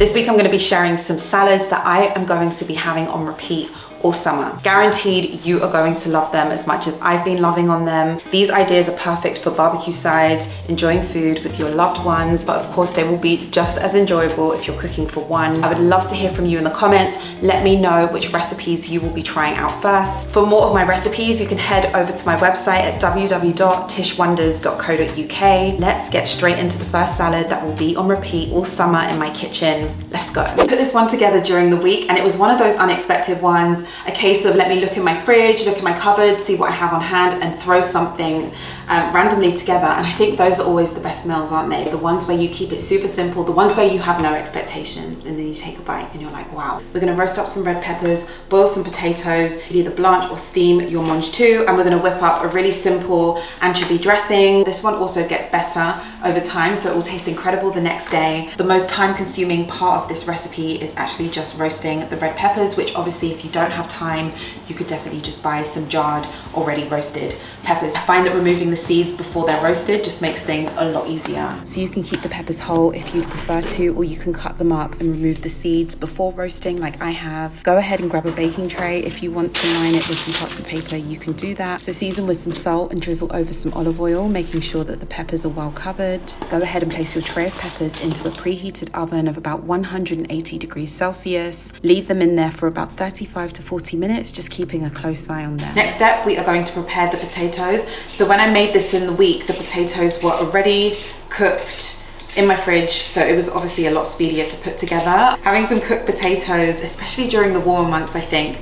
This week I'm going to be sharing some salads that I am going to be having on repeat all summer. Guaranteed you are going to love them as much as I've been loving on them. These ideas are perfect for barbecue sides, enjoying food with your loved ones, but of course they will be just as enjoyable if you're cooking for one. I would love to hear from you in the comments. Let me know which recipes you will be trying out first. For more of my recipes, you can head over to my website at www.tishwonders.co.uk. Let's get straight into the first salad that will be on repeat all summer in my kitchen. Let's go. I put this one together during the week and it was one of those unexpected ones. A case of let me look in my fridge, look in my cupboard, see what I have on hand and throw something randomly together. And I think those are always the best meals, aren't they? The ones where you keep it super simple, the ones where you have no expectations and then you take a bite and you're like, wow. We're gonna roast up some red peppers, boil some potatoes, either blanch or steam your Mange tout, and we're gonna whip up a really simple anchovy dressing. This one also gets better over time, so it will taste incredible the next day. The most time consuming part of this recipe is actually just roasting the red peppers, which obviously if you don't have time, you could definitely just buy some jarred, already roasted peppers. I find that removing the seeds before they're roasted just makes things a lot easier. So you can keep the peppers whole if you prefer to, or you can cut them up and remove the seeds before roasting like I have. Go ahead and grab a baking tray. If you want to line it with some parchment paper, you can do that. So season with some salt and drizzle over some olive oil, making sure that the peppers are well covered. Go ahead and place your tray of peppers into a preheated oven of about 180 degrees Celsius. Leave them in there for about 35 to 40 minutes, just keeping a close eye on them. Next step, we are going to prepare the potatoes. So when I made this in the week, the potatoes were already cooked in my fridge, so it was obviously a lot speedier to put together. Having some cooked potatoes, especially during the warmer months, I think,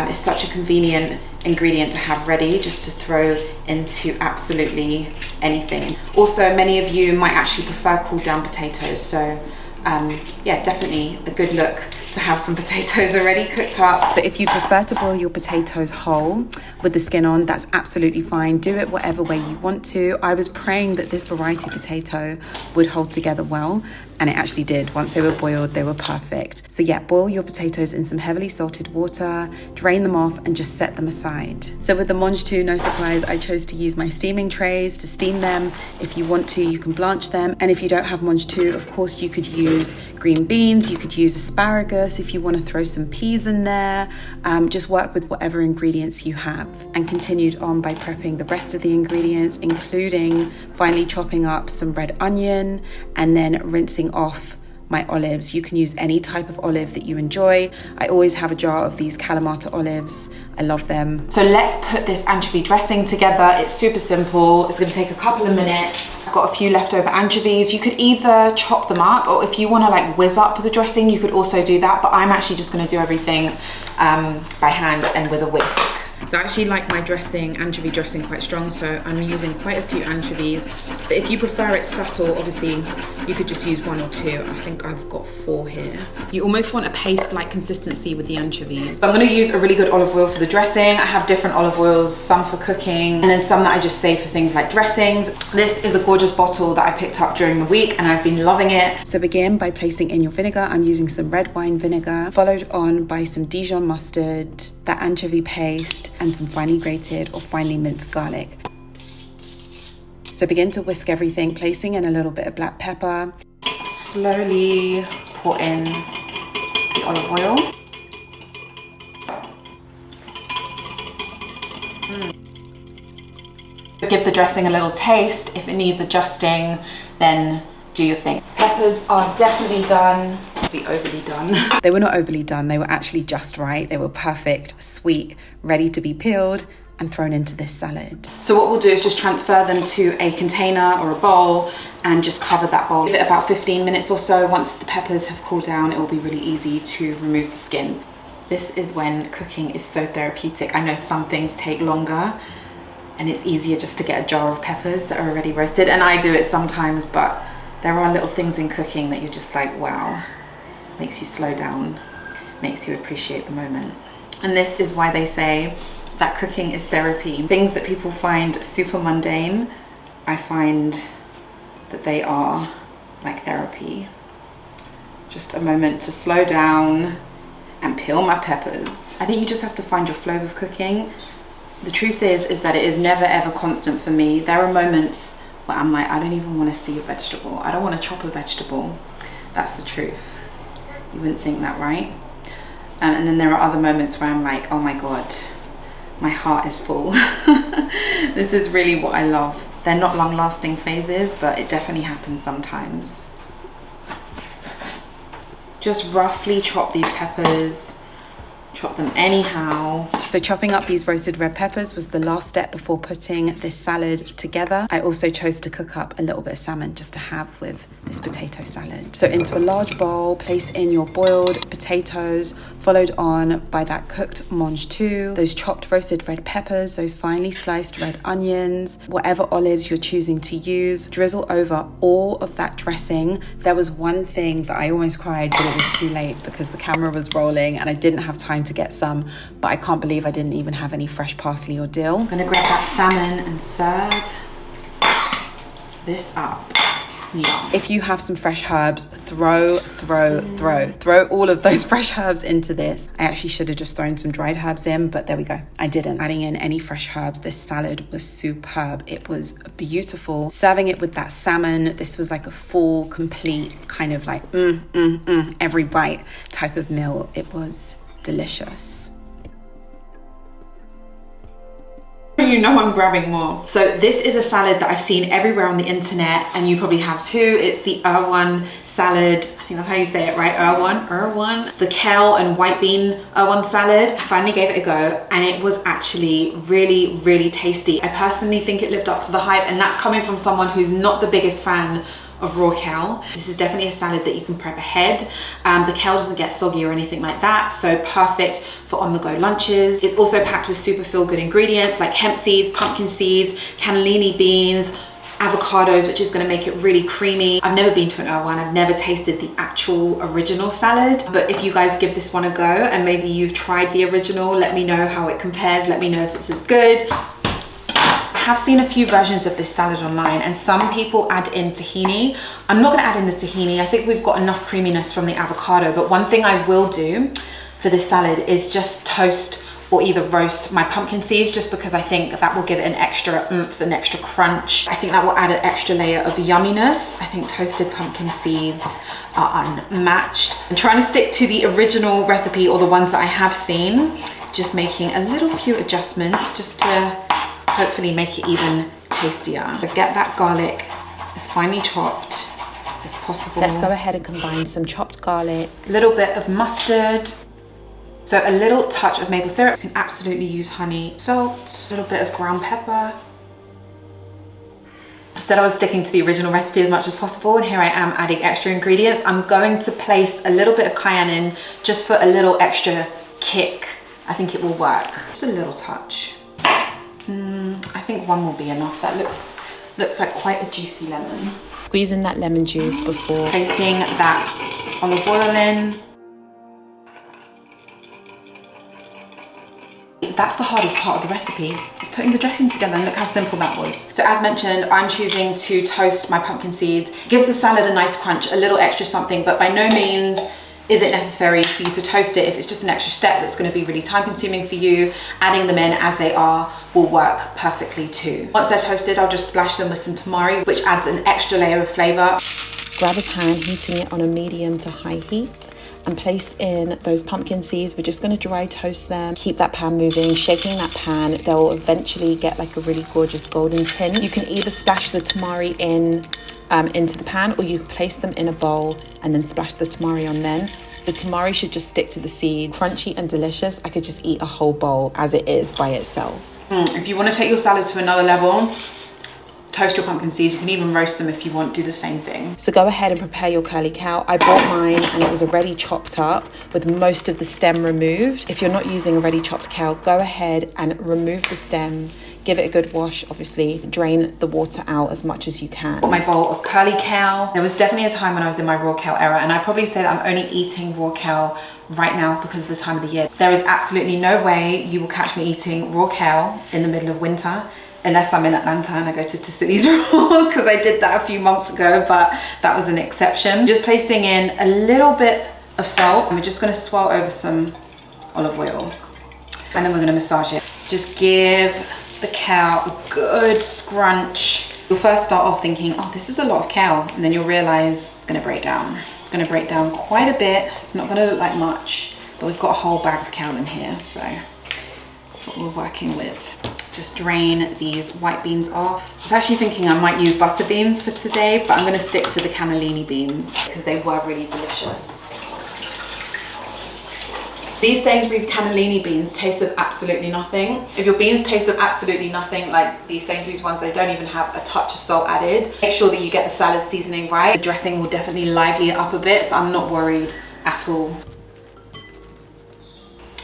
is such a convenient ingredient to have ready just to throw into absolutely anything. Also, many of you might actually prefer cooled down potatoes, so yeah, definitely a good look to have some potatoes already cooked up. So if you prefer to boil your potatoes whole with the skin on, that's absolutely fine. Do it whatever way you want to. I was praying that this variety potato would hold together well, and it actually did. Once they were boiled, they were perfect. So yeah, boil your potatoes in some heavily salted water, drain them off and just set them aside. So with the Mange tout, no surprise, I chose to use my steaming trays to steam them. If you want to, you can blanch them. And if you don't have Mange tout, of course you could use green beans, you could use asparagus, if you want to throw some peas in there. Just work with whatever ingredients you have. And continued on by prepping the rest of the ingredients, including finally chopping up some red onion and then rinsing off my olives. You can use any type of olive that you enjoy. I always have a jar of these Kalamata olives. I love them. So let's put this anchovy dressing together. It's super simple. It's going to take a couple of minutes. I've got a few leftover anchovies. You could either chop them up, or if you want to like whiz up the dressing, you could also do that, but I'm actually just going to do everything by hand and with a whisk. So I actually like my dressing, anchovy dressing, quite strong, so I'm using quite a few anchovies. But if you prefer it subtle, obviously you could just use one or two. I think I've got 4 here. You almost want a paste-like consistency with the anchovies. So I'm gonna use a really good olive oil for the dressing. I have different olive oils, some for cooking, and then some that I just save for things like dressings. This is a gorgeous bottle that I picked up during the week and I've been loving it. So begin by placing in your vinegar. I'm using some red wine vinegar, followed on by some Dijon mustard, that anchovy paste, and some finely grated or finely minced garlic. So begin to whisk everything, placing in a little bit of black pepper. Slowly pour in the olive oil. Give the dressing a little taste. If it needs adjusting, then do your thing. Peppers are definitely done. Be overly done. They were not overly done, they were actually just right. They were perfect, sweet, ready to be peeled and thrown into this salad. So what we'll do is just transfer them to a container or a bowl and just cover that bowl. Give it about 15 minutes or so. Once the peppers have cooled down, it will be really easy to remove the skin. This is when cooking is so therapeutic. I know some things take longer and it's easier just to get a jar of peppers that are already roasted, and I do it sometimes, but there are little things in cooking that you're just like, wow, makes you slow down, makes you appreciate the moment. And this is why they say that cooking is therapy. Things that people find super mundane, I find that they are like therapy. Just a moment to slow down and peel my peppers. I think you just have to find your flow with cooking. The truth is that it is never ever constant for me. There are moments where I'm like, I don't even want to see a vegetable. I don't want to chop a vegetable. That's the truth. You wouldn't think that, right? And then there are other moments where I'm like, oh my God, my heart is full. This is really what I love. They're not long-lasting phases, but it definitely happens sometimes. Just roughly chop these peppers. Chop them anyhow. So chopping up these roasted red peppers was the last step before putting this salad together. I also chose to cook up a little bit of salmon just to have with this potato salad. So into a large bowl, place in your boiled potatoes, followed on by that cooked Mange tout, those chopped roasted red peppers, those finely sliced red onions, whatever olives you're choosing to use. Drizzle over all of that dressing. There was one thing that I almost cried, but it was too late because the camera was rolling and I didn't have time to get some, but I can't believe I didn't even have any fresh parsley or dill. I'm gonna grab that salmon and serve this up. Yum. If you have some fresh herbs, throw all of those fresh herbs into this. I actually should have just thrown some dried herbs in, but there we go. I didn't. Adding in any fresh herbs, this salad was superb. It was beautiful. Serving it with that salmon, this was like a full, complete kind of like every bite type of meal. It was delicious. You know I'm grabbing more. So this is a salad that I've seen everywhere on the internet, and you probably have too. It's the Erewon salad. I think that's how you say it, right? Erewon. The kale and white bean Erewon salad. I finally gave it a go, and it was actually really, really tasty. I personally think it lived up to the hype, and that's coming from someone who's not the biggest fan of raw kale. This is definitely a salad that you can prep ahead. The kale doesn't get soggy or anything like that, so perfect for on-the-go lunches. It's also packed with super feel-good ingredients like hemp seeds, pumpkin seeds, cannellini beans, avocados, which is going to make it really creamy. I've never been to an Erewon. I've never tasted the actual original salad, but if you guys give this one a go and maybe you've tried the original, let me know how it compares. Let me know if it's as good. I have seen a few versions of this salad online, and some people add in tahini. I'm not going to add in the tahini. I think we've got enough creaminess from the avocado, but one thing I will do for this salad is just toast or either roast my pumpkin seeds, just because I think that will give it an extra oomph, an extra crunch. I think that will add an extra layer of yumminess. I think toasted pumpkin seeds are unmatched. I'm trying to stick to the original recipe or the ones that I have seen, just making a little few adjustments just to hopefully make it even tastier. So get that garlic as finely chopped as possible. Let's go ahead and combine some chopped garlic, a little bit of mustard, so a little touch of maple syrup. You can absolutely use honey, salt, a little bit of ground pepper. Instead, I was sticking to the original recipe as much as possible, and here I am adding extra ingredients. I'm going to place a little bit of cayenne in just for a little extra kick. I think it will work. Just a little touch. I think one will be enough. That looks like quite a juicy lemon. Squeeze in that lemon juice before placing that olive oil in. That's the hardest part of the recipe, is putting the dressing together, and look how simple that was. So as mentioned, I'm choosing to toast my pumpkin seeds. It gives the salad a nice crunch, a little extra something, but by no means is it necessary for you to toast it. If it's just an extra step that's going to be really time consuming for you, adding them in as they are will work perfectly too. Once they're toasted, I'll just splash them with some tamari, which adds an extra layer of flavor. Grab a pan, heating it on a medium to high heat, and place in those pumpkin seeds. We're just going to dry toast them. Keep that pan moving, shaking that pan. They'll eventually get like a really gorgeous golden tint. You can either splash the tamari into the pan, or you can place them in a bowl and then splash the tamari on then. The tamari should just stick to the seeds. Crunchy and delicious. I could just eat a whole bowl as it is by itself. If you want to take your salad to another level, toast your pumpkin seeds. You can even roast them if you want, do the same thing. So go ahead and prepare your curly cow. I bought mine and it was already chopped up with most of the stem removed. If you're not using a ready chopped cow, go ahead and remove the stem. Give it a good wash, obviously. Drain the water out as much as you can. Got my bowl of curly cow. There was definitely a time when I was in my raw cow era, and I'd probably say that I'm only eating raw cow right now because of the time of the year. There is absolutely no way you will catch me eating raw cow in the middle of winter, unless I'm in Atlanta and I go to Sicily's raw, because I did that a few months ago, but that was an exception. Just placing in a little bit of salt, and we're just gonna swirl over some olive oil, and then we're gonna massage it. Just give the cow a good scrunch. You'll first start off thinking, oh, this is a lot of cow, and then you'll realize it's gonna break down. It's gonna break down quite a bit. It's not gonna look like much, but we've got a whole bag of kale in here, so that's what we're working with. Just drain these white beans off. I was actually thinking I might use butter beans for today, but I'm gonna stick to the cannellini beans because they were really delicious. These Sainsbury's cannellini beans taste of absolutely nothing. If your beans taste of absolutely nothing, like these Sainsbury's ones, they don't even have a touch of salt added. Make sure that you get the salad seasoning right. The dressing will definitely lively it up a bit, so I'm not worried at all.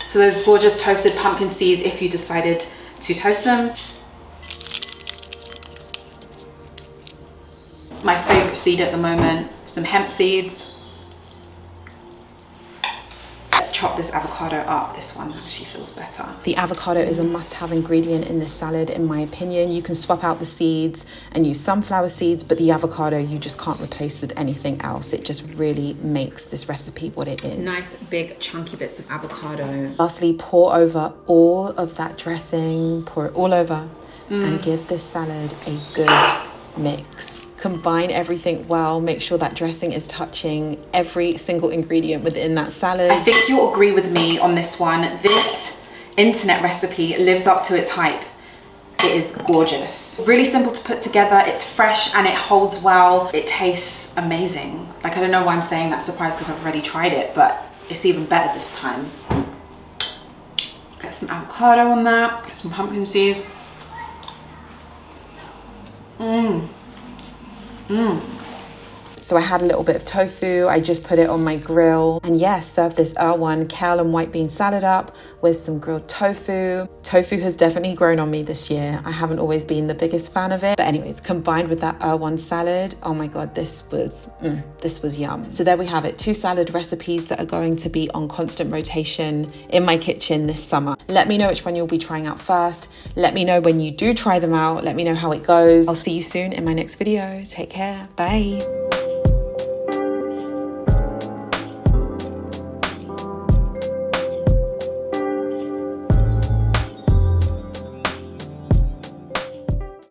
So those gorgeous toasted pumpkin seeds, if you decided to toast them. My favorite seed at the moment, some hemp seeds. Let's chop this avocado up. This one actually feels better. The avocado is a must-have ingredient in this salad, in my opinion. You can swap out the seeds and use sunflower seeds, but the avocado you just can't replace with anything else. It just really makes this recipe what it is. Nice big chunky bits of avocado. Lastly, pour over all of that dressing, pour it all over, and give this salad a good mix. Combine everything well, make sure that dressing is touching every single ingredient within that salad. I think you'll agree with me on this one. This internet recipe lives up to its hype. It is gorgeous. Really simple to put together, it's fresh and it holds well. It tastes amazing. Like, I don't know why I'm saying that surprised because I've already tried it, but it's even better this time. Get some avocado on that, get some pumpkin seeds. So I had a little bit of tofu, I just put it on my grill, and yes, served this Erewon kale and white bean salad up with some grilled tofu. Tofu has definitely grown on me this year. I haven't always been the biggest fan of it, but anyways, combined with that Erewon salad, oh my god, this was yum. So there we have it, 2 salad recipes that are going to be on constant rotation in my kitchen this summer. Let me know which one you'll be trying out first. Let me know when you do try them out. Let me know how it goes. I'll see you soon in my next video. Take care. Bye.